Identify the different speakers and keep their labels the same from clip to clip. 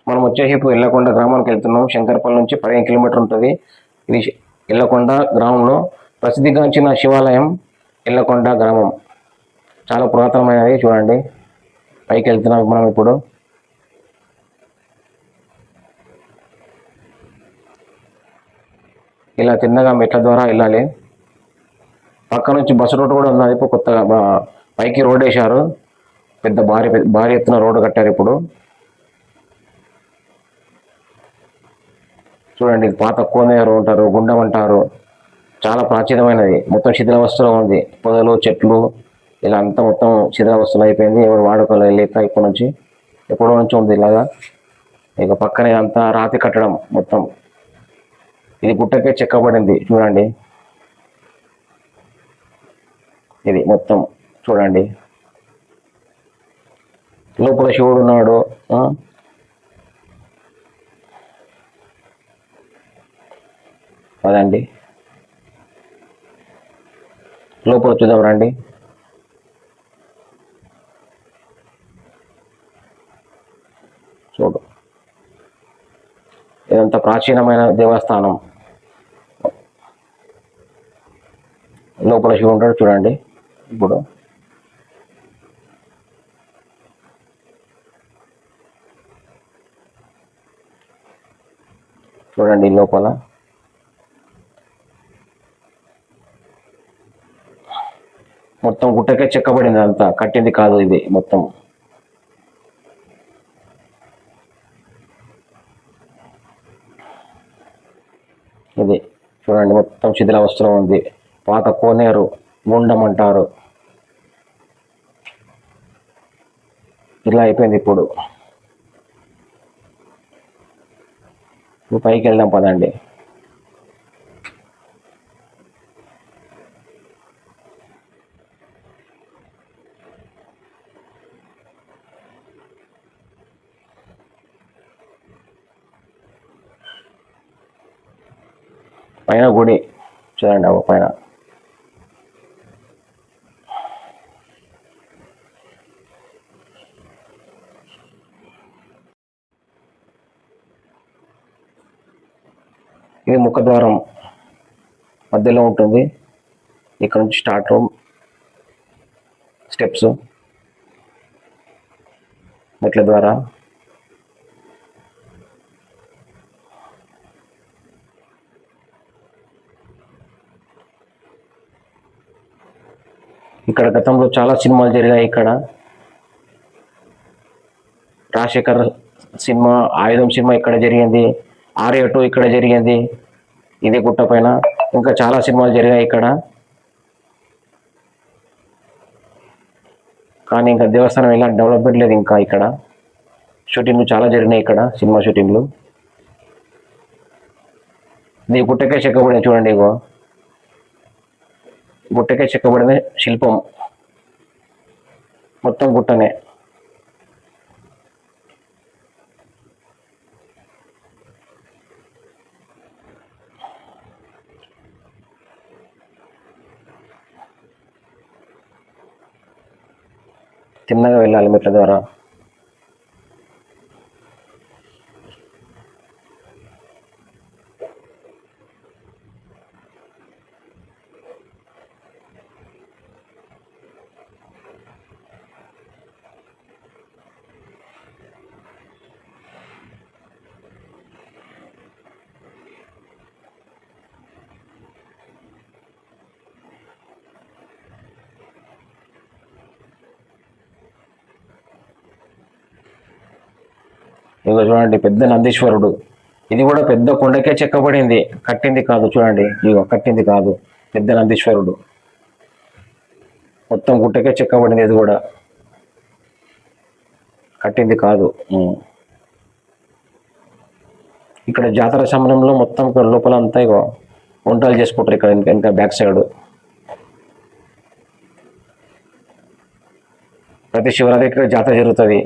Speaker 1: మనం వచ్చేసి ఇప్పుడు ఎల్లకొండ గ్రామానికి వెళ్తున్నాం. శంకరపల్లి నుంచి 15 కిలోమీటర్ ఉంటుంది. ఇది ఎల్లకొండ గ్రామంలో ప్రసిద్ధిగాంచిన శివాలయం ఎల్లకొండ గ్రామం. చాలా పురాతనమైనది. చూడండి, పైకి వెళ్తున్నాం మనం ఇప్పుడు. ఇలా చిన్నగా మెట్ల ద్వారా వెళ్ళాలి. పక్క నుంచి బస్సు రోడ్డు కూడా ఉన్నది. ఇప్పుడు కొత్తగా పైకి రోడ్ వేశారు. పెద్ద భారీ ఎత్తున రోడ్డు కట్టారు ఇప్పుడు. చూడండి, పాత కోనేరు అంటారు, గుండం అంటారు. చాలా ప్రాచీనమైనది. మొత్తం శిథిలావస్థలో ఉంది. పొదలు, చెట్లు ఇలా అంతా మొత్తం శిథిలావస్థలు అయిపోయింది. ఎవరు వాడుకోలే లేక ఇప్పటి నుంచి ఎప్పటి నుంచి ఉంది ఇలాగా. ఇక పక్కనే అంతా రాతి కట్టడం మొత్తం. ఇది గుట్టకే చెక్కబడింది. చూడండి, ఇది మొత్తం చూడండి. లోపల శివుడు ఉన్నాడు. అదండి, లోపల చూద్దాం రండి. చూడు, ఇదంతా ప్రాచీనమైన దేవస్థానం. లోపల శివుడు ఉంటాడు. చూడండి ఇప్పుడు. చూడండి లోపల మొత్తం గుట్టకే చెక్కబడింది. అంతా కట్టింది కాదు ఇది మొత్తం. ఇది చూడండి, మొత్తం శిథిలావస్థలో ఉంది. పాత కోనేరు, గుండం అంటారు. ఇలా అయిపోయింది ఇప్పుడు. పైకి వెళ్దాం పదండి. పైన గుడి చూడండి, పైన ఇది ముఖద్వారం మధ్యలో ఉంటుంది. ఇక్కడ నుంచి స్టార్ట్ రూమ్, స్టెప్స్, మెట్ల ద్వారా. ఇక్కడ గతంలో చాలా సినిమాలు జరిగాయి. ఇక్కడ రాజశేఖర్ సినిమా, ఆయుధం సినిమా ఇక్కడ జరిగింది. ఆర్య 2 ఇక్కడ జరిగింది. ఇదే గుట్ట పైన ఇంకా చాలా సినిమాలు జరిగాయి ఇక్కడ. కానీ ఇంకా దేవస్థానం ఇలా డెవలప్మెంట్ లేదు. ఇంకా ఇక్కడ షూటింగ్లు చాలా జరిగినాయి. ఇక్కడ సినిమా షూటింగ్లు. ఇది గుట్టకే చెక్కబడిన. చూడండి, ఇగో గుట్టకే చెక్కబడిన శిల్పం. మొత్తం గుట్టనే. చిన్నగా వెళ్ళాలి మెట్ల ద్వారా. ఇగో చూడండి, పెద్ద నందీశ్వరుడు. ఇది కూడా పెద్ద కొండకే చెక్కబడింది, కట్టింది కాదు. చూడండి, ఇగో కట్టింది కాదు, పెద్ద నందీశ్వరుడు. మొత్తం గుట్టకే చెక్కబడింది. ఇది కూడా కట్టింది కాదు. ఇక్కడ జాతర సమయంలో మొత్తం ఇక్కడ లోపల అంతా ఇగో వంటలు చేసుకుంటారు. ఇక్కడ ఇంకా బ్యాక్ సైడ్ ప్రతి శివరాత్రి ఇక్కడ జాతర జరుగుతుంది.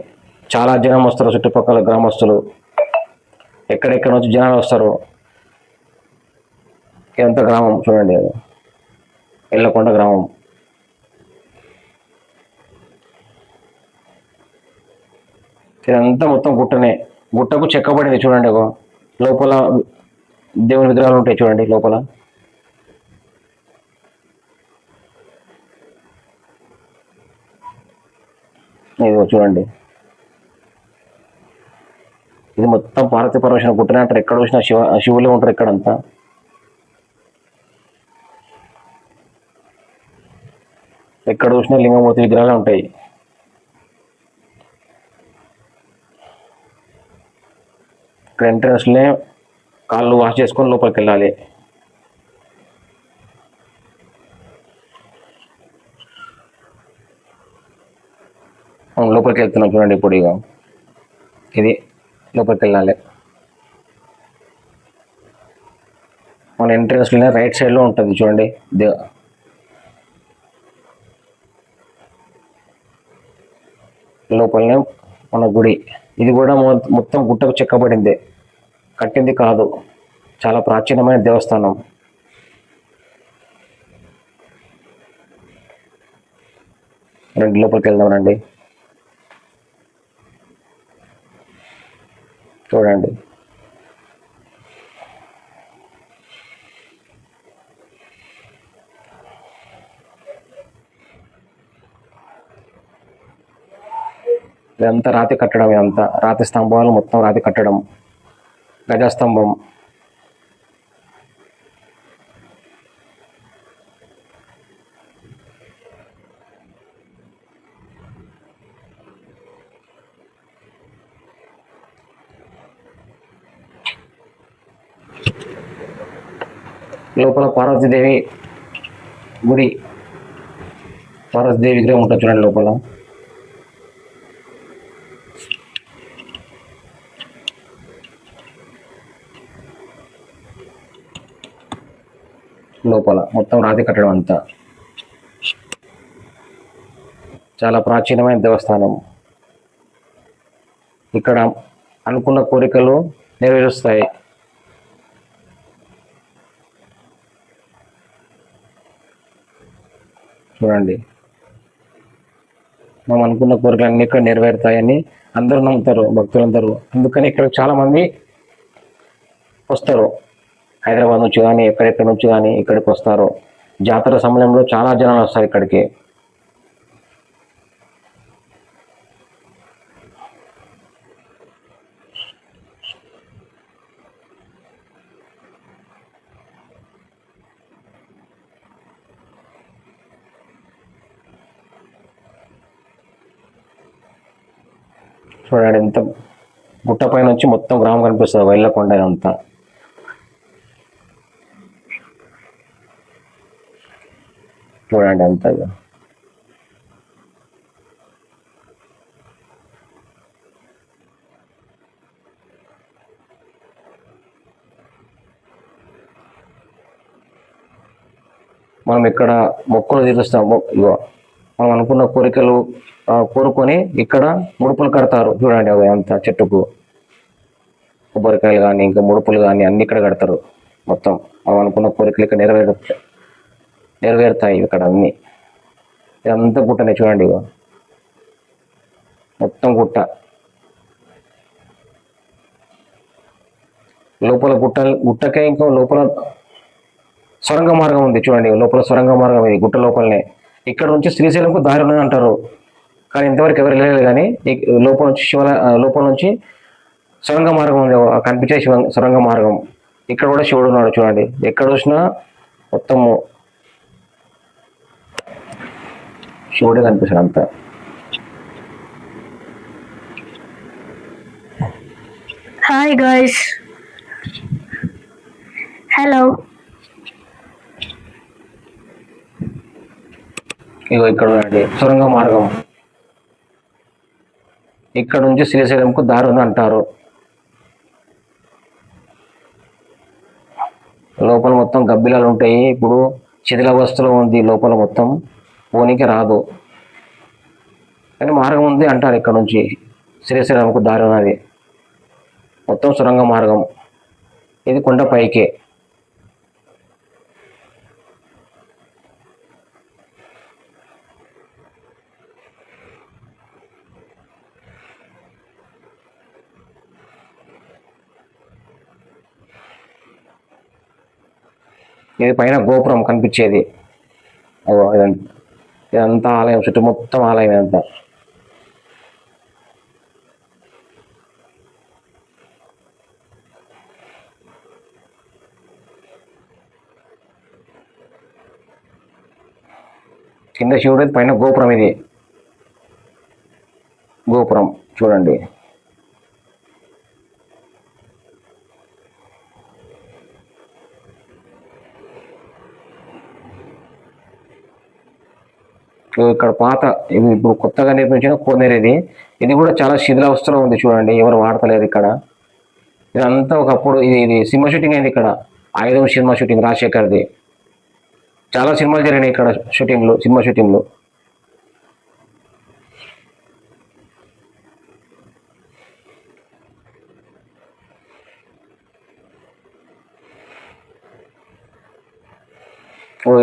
Speaker 1: చాలా జనం వస్తారు. చుట్టుపక్కల గ్రామస్తులు ఎక్కడెక్కడ నుంచి జనాలు వస్తారు. ఇదంతా గ్రామం చూడండి, ఎల్లకొండ గ్రామం. ఇదంతా మొత్తం గుట్టనే. గుట్టకు చెక్కబడింది చూడండి. లోపల దేవుని విగ్రహాలు ఉంటాయి చూడండి లోపల. ఇదిగో చూడండి, ఇది మొత్తం పార్వతీ పరమేశ్వర గుట్టనే అంటారు. ఎక్కడ చూసినా శివులే ఉంటారు ఇక్కడంతా. ఎక్కడ చూసినా లింగమూర్తి విగ్రహాలు ఉంటాయి. ఇక్కడ ఎంట్రన్స్లే కాళ్ళు వాష్ చేసుకొని లోపలికి వెళ్ళాలి. లోపలికి వెళ్తున్నాం చూడండి. ఇప్పుడు ఇక ఇది లోపలికి వెళ్ళాలి. మన ఎంట్రన్స్లోనే రైట్ సైడ్లో ఉంటుంది చూడండి లోపలనే మన గుడి. ఇది కూడా మొత్తం గుట్టకు చెక్కబడిందే, కట్టింది కాదు. చాలా ప్రాచీనమైన దేవస్థానం. రండి లోపలికి వెళ్దాం రండి. చూడండి, ఇదంతా రాతి కట్టడం. ఇదంతా రాతి స్తంభాలు, మొత్తం రాతి కట్టడం. గజస్తంభం. లోపల పార్వతీదేవి గుడి, పార్వతీదేవి విగ్రహం ఉంటుంది చూడండి లోపల. లోపల మొత్తం రాతి కట్టడం అంతా. చాలా ప్రాచీనమైన దేవస్థానం. ఇక్కడ అనుకున్న కోరికలు నెరవేరుస్తాయి. చూడండి, మనం అనుకున్న కోరికలు అన్ని ఇక్కడ నెరవేరుతాయని అందరూ నమ్ముతారు భక్తులందరూ. అందుకని ఇక్కడ చాలా మంది వస్తారు. హైదరాబాద్ నుంచి కానీ ఎక్కడెక్కడి నుంచి కానీ ఇక్కడికి వస్తారు. జాతర సమయంలో చాలా జనాలు వస్తారు ఇక్కడికి. చూడండి, ఎంత గుట్ట పై నుంచి మొత్తం గ్రామం కనిపిస్తుంది. వైళ్ళకొండ అంతా. చూడండి అంతా. మనం ఇక్కడ మొక్కలు తీరుస్తాము. ఇగో మనం అనుకున్న కోరికలు కోరుకొని ఇక్కడ ముడుపులు కడతారు. చూడండి అవి అంతా చెట్టుకు కొబ్బరికాయలు కానీ ఇంకా ముడుపులు కానీ అన్ని ఇక్కడ కడతారు. మొత్తం మనం అనుకున్న కోరికలు ఇక్కడ నెరవేరుతాయి ఇక్కడ అన్ని. ఇదంతా గుట్టనే చూడండి. ఇగో మొత్తం గుట్ట. లోపల గుట్టకే ఇంకో లోపల సొరంగ మార్గం ఉంది చూడండి. లోపల సొరంగ మార్గం ఇది గుట్ట లోపలనే. ఇక్కడ నుంచి శ్రీశైలంకు దారి ఉన్నది అంటారు, కానీ ఇంతవరకు ఎవరు వెళ్ళలేదు. కానీ లోపల నుంచి లోపల నుంచి సొరంగ మార్గం ఉంది, కనిపించే సొరంగ మార్గం. ఇక్కడ కూడా శివుడు ఉన్నాడు చూడండి. ఎక్కడ చూసినా మొత్తము శివుడే కనిపిస్తాడు అంతా.
Speaker 2: Hi guys, hello.
Speaker 1: ఇగో ఇక్కడ సొరంగ మార్గం. ఇక్కడ నుంచి శ్రీశైలంకు దారి ఉంది అంటారు. లోపల మొత్తం గబ్బిలాలు ఉంటాయి. ఇప్పుడు శిథిలావస్థలో ఉంది లోపల, మొత్తం పోనీకి రాదు, కానీ మార్గం ఉంది అంటారు. ఇక్కడ నుంచి శ్రీశైలంకు దారి ఉన్నది, మొత్తం సొరంగ మార్గం. ఇది కొండ పైకే. ఇది పైన గోపురం కనిపించేది. ఇదంతా ఆలయం, చుట్టూ మొత్తం ఆలయం ఇదంతా. కింద శివుడు, పైన గోపురం. ఇది గోపురం చూడండి. ఇక్కడ పాత, ఇది ఇప్పుడు కొత్తగా నిర్మించిన కోనేరు. ఇది కూడా చాలా శిథిలావస్థలో ఉంది చూడండి, ఎవరు వాడతలేరు ఇక్కడ. ఇదంతా ఒకప్పుడు ఇది సినిమా షూటింగ్ అయింది ఇక్కడ. ఆయుధం సినిమా షూటింగ్ రాజశేఖర్ది. చాలా సినిమాలు జరిగినాయి ఇక్కడ, సినిమా షూటింగ్లు.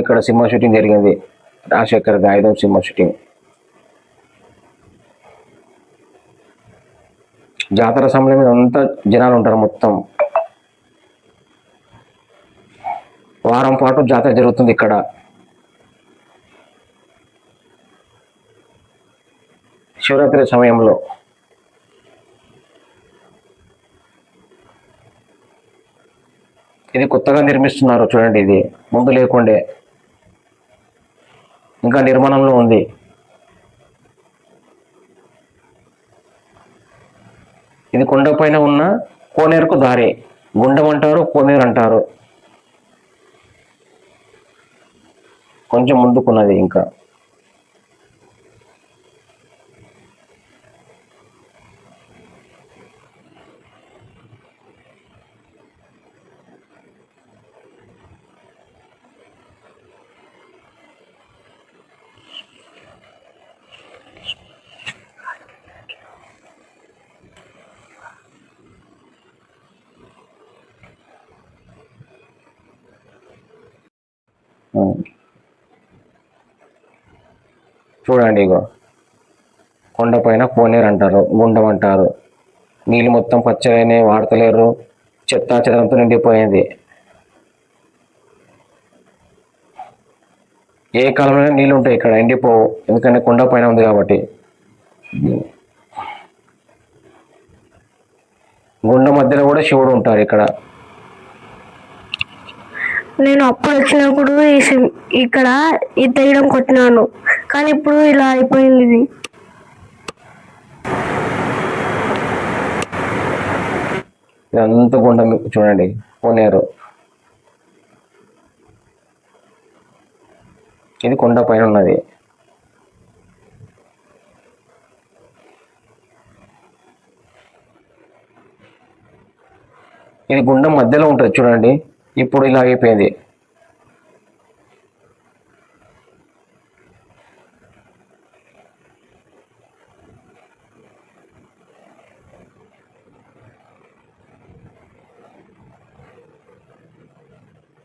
Speaker 1: ఇక్కడ సినిమా షూటింగ్ జరిగింది, రాజశేఖర్ది ఆయుధం సినిమా షూటింగ్. జాతర సమయంలో అంతా జనాలు ఉంటారు. మొత్తం వారం పాటు జాతర జరుగుతుంది ఇక్కడ. శివరాత్రి సమయంలో. ఇది కొత్తగా నిర్మిస్తున్నారు చూడండి. ఇది ముందు లేకుండే, ఇంకా నిర్మాణంలో ఉంది. ఇది కొండపైన ఉన్న కోనేరుకు దారి. గుండం అంటారు, కోనేరు అంటారు. కొంచెం ముందుకున్నది ఇంకా. చూడండి, ఇగో కొండపైన కోనేరు అంటారు, గుండం అంటారు. నీళ్ళు మొత్తం పచ్చగానే వాడతలేరు, చెత్తా చెదరంతో నిండిపోయింది. ఏ కాలంలో నీళ్ళు ఉంటాయి ఇక్కడ, ఎండిపోవు, ఎందుకంటే కొండపైన ఉంది కాబట్టి. గుండ మధ్యలో కూడా శివుడు ఉంటారు ఇక్కడ.
Speaker 2: నేను అప్పుడు వచ్చినప్పుడు ఇక్కడ ఈ తీయడం కొట్టినాను, కానీ ఇప్పుడు ఇలా అయిపోయింది. ఇది
Speaker 1: ఇదంతా గుండం చూడండి, కోనేరు. ఇది కొండ పైన ఉన్నది. ఇది గుండం మధ్యలో ఉంటుంది చూడండి, ఇప్పుడు ఇలా అయిపోయింది.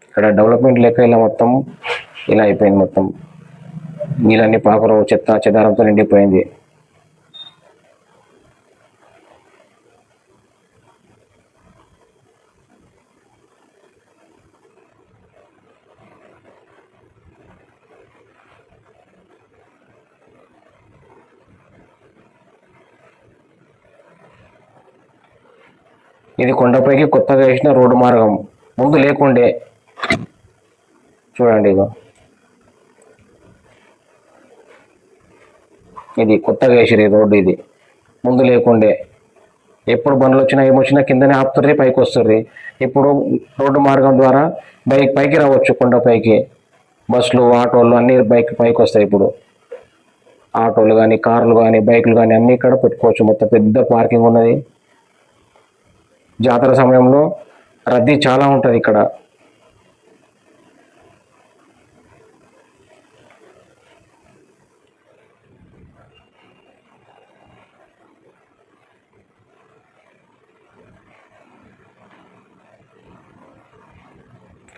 Speaker 1: ఇక్కడ డెవలప్మెంట్ లేక ఇలా మొత్తం ఇలా అయిపోయింది. మొత్తం నీళ్ళన్నీ పాకరు, చెత్త చెదారంతో నిండిపోయింది. ఇది కొండపైకి కొత్తగా వేసిన రోడ్డు మార్గం, ముందు లేకుండే. చూడండి, ఇగో ఇది కొత్తగా వేసిరు ఈ రోడ్డు. ఇది ముందు లేకుండే. ఎప్పుడు బండ్లు వచ్చినా ఏమొచ్చినా కిందనే ఆపుతుర్రి, పైకి వస్తుర్రి. ఇప్పుడు రోడ్డు మార్గం ద్వారా పైకి రావచ్చు కొండపైకి. బస్సులు, ఆటోలు అన్ని పైకి వస్తాయి. ఇప్పుడు ఆటోలు కానీ, కార్లు కానీ, బైకులు కానీ అన్ని ఇక్కడ పెట్టుకోవచ్చు. మొత్తం పెద్ద పార్కింగ్ ఉన్నది. జాతర సమయంలో రద్దీ చాలా ఉంటుంది ఇక్కడ.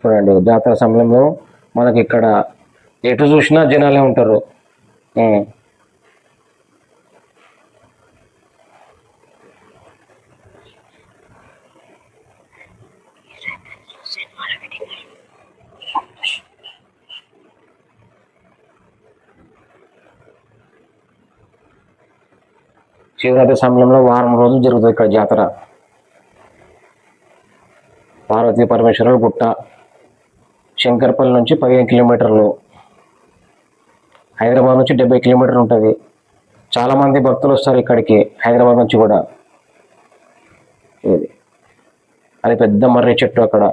Speaker 1: చూడండి, జాతర సమయంలో మనకి ఇక్కడ ఎటు చూసినా జనాలే ఉంటారు. శివరాత్రి సమయంలో వారం రోజులు జరుగుతుంది ఇక్కడ జాతర. పార్వతీ పరమేశ్వరుడు గుట్ట, శంకర్పల్లి నుంచి 15 కిలోమీటర్లు, హైదరాబాద్ నుంచి 70 కిలోమీటర్లు ఉంటుంది. చాలామంది భక్తులు వస్తారు ఇక్కడికి హైదరాబాద్ నుంచి కూడా. ఇది అది పెద్ద మర్రి చెట్టు అక్కడ.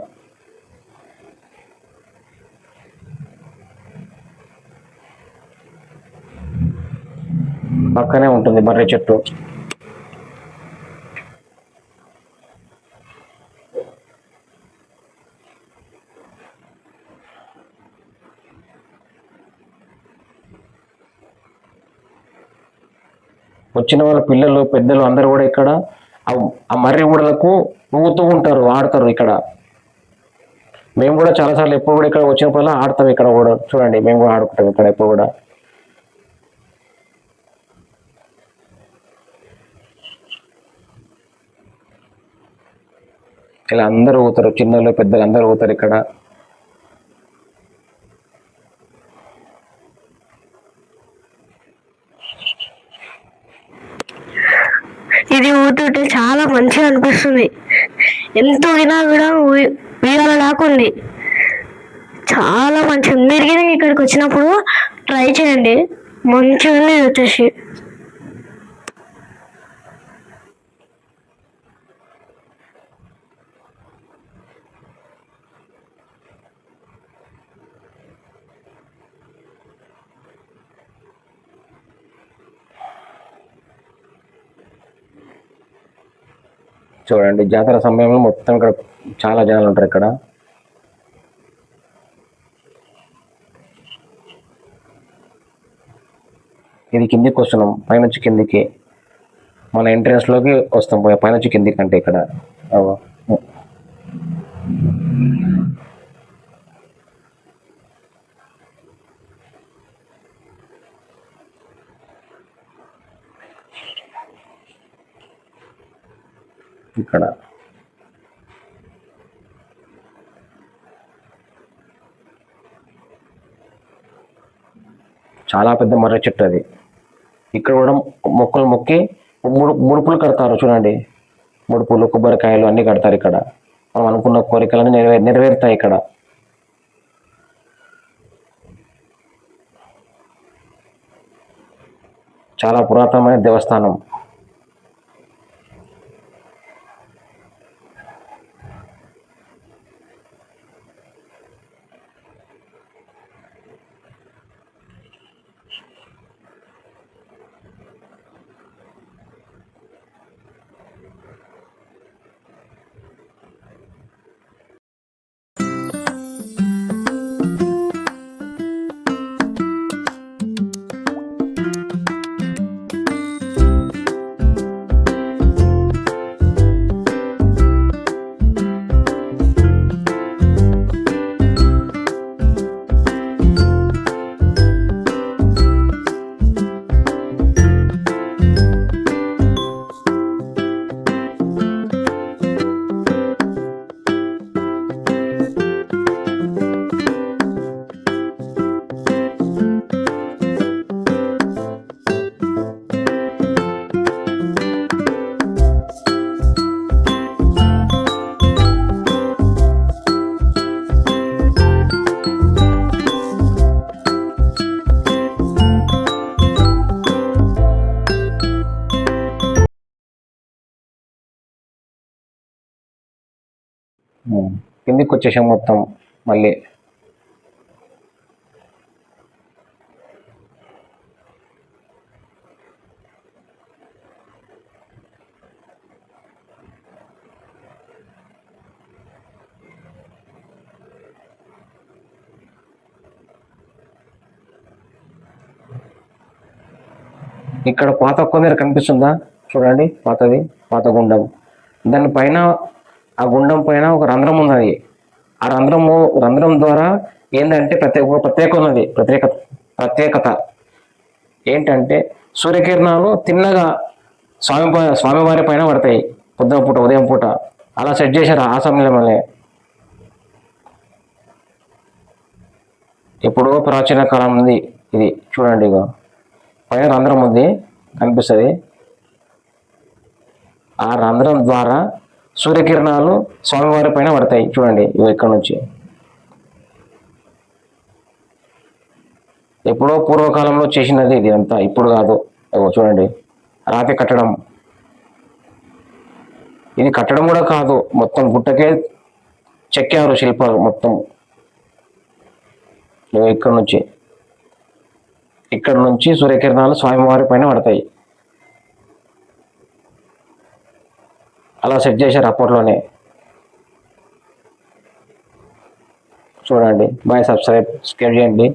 Speaker 1: పక్కనే ఉంటుంది మర్రి చెట్టు. వచ్చిన వాళ్ళ పిల్లలు పెద్దలు అందరూ కూడా ఇక్కడ ఆ మర్రి ఊడలకు ఊగుతూ ఉంటారు, ఆడతారు ఇక్కడ. మేము కూడా చాలాసార్లు ఎప్పుడు కూడా ఇక్కడ వచ్చినప్పుడల్లా ఆడతాం ఇక్కడ కూడా. చూడండి, మేము కూడా ఆడుకుంటాం ఇక్కడ ఎప్పుడు కూడా. ఇలా అందరూ ఊగుతారు, చిన్నలు పెద్దలు అందరూ ఊగుతారు ఇక్కడ.
Speaker 2: ఇది ఊతుంటే చాలా మంచిగా అనిపిస్తుంది. ఎంతో వినా కూడా ఉయ్యాల లాక్కుంది. చాలా మంచిగా. మీరు కూడా ఇక్కడికి వచ్చినప్పుడు ట్రై చేయండి, మంచిగా ఉంది వచ్చేసి.
Speaker 1: చూడండి, జాతర సమయంలో మొత్తం ఇక్కడ చాలా జనాలు ఉంటారు ఇక్కడ. ఇది కిందికి వస్తున్నాం, పైనుంచి కిందికి మన ఎంట్రన్స్ లోకి వస్తాం. పైనుంచి కిందికి అంటే ఇక్కడ ఇక్కడ చాలా పెద్ద మర్రి చెట్టు అది. ఇక్కడ కూడా మొక్కలు మొక్కి ముడుపులు కడతారు. చూడండి, ముడుపులు, కొబ్బరికాయలు అన్నీ కడతారు ఇక్కడ. మనం అనుకున్న కోరికలన్నీ నెరవేరుతాయి ఇక్కడ. చాలా పురాతనమైన దేవస్థానం. కిందికి వచ్చేసాం మొత్తం మళ్ళీ. ఇక్కడ పాత కొందరు కనిపిస్తుందా? చూడండి, పాత గుండం. దానిపైన, ఆ గుండం పైన ఒక రంధ్రం ఉన్నది. ఆ రంధ్రం ద్వారా ఏంటంటే ప్రత్యేకత ఏంటంటే సూర్యకిరణాలు తిన్నగా స్వామివారి పైన పడతాయి పొద్దున పూట, ఉదయం పూట. అలా సెట్ చేశారు ఆ సమయంలో. ఎప్పుడో ప్రాచీన కాలం ఉంది ఇది. చూడండి, ఇక పైన రంధ్రం ఉంది, కనిపిస్తుంది. ఆ రంధ్రం ద్వారా సూర్యకిరణాలు స్వామివారి పైన పడతాయి. చూడండి ఇవి ఇక్కడ నుంచి ఎప్పుడో పూర్వకాలంలో చేసినది ఇది అంతా, ఇప్పుడు కాదు. చూడండి రాతి కట్టడం, ఇది కట్టడం కూడా కాదు, మొత్తం గుట్టకే చెక్కారు శిల్పాలు మొత్తం. ఇక్కడ నుంచి సూర్యకిరణాలు స్వామివారి పైన పడతాయి. అలా సెట్ చేశారు అప్పట్లోనే. చూడండి బాయ్. సబ్స్క్రైబ్ చేయండి,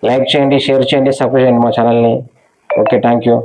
Speaker 1: లైక్ చేయండి, షేర్ చేయండి, సబ్స్క్రైబ్ చేయండి మా ఛానల్ని. Okay, thank you.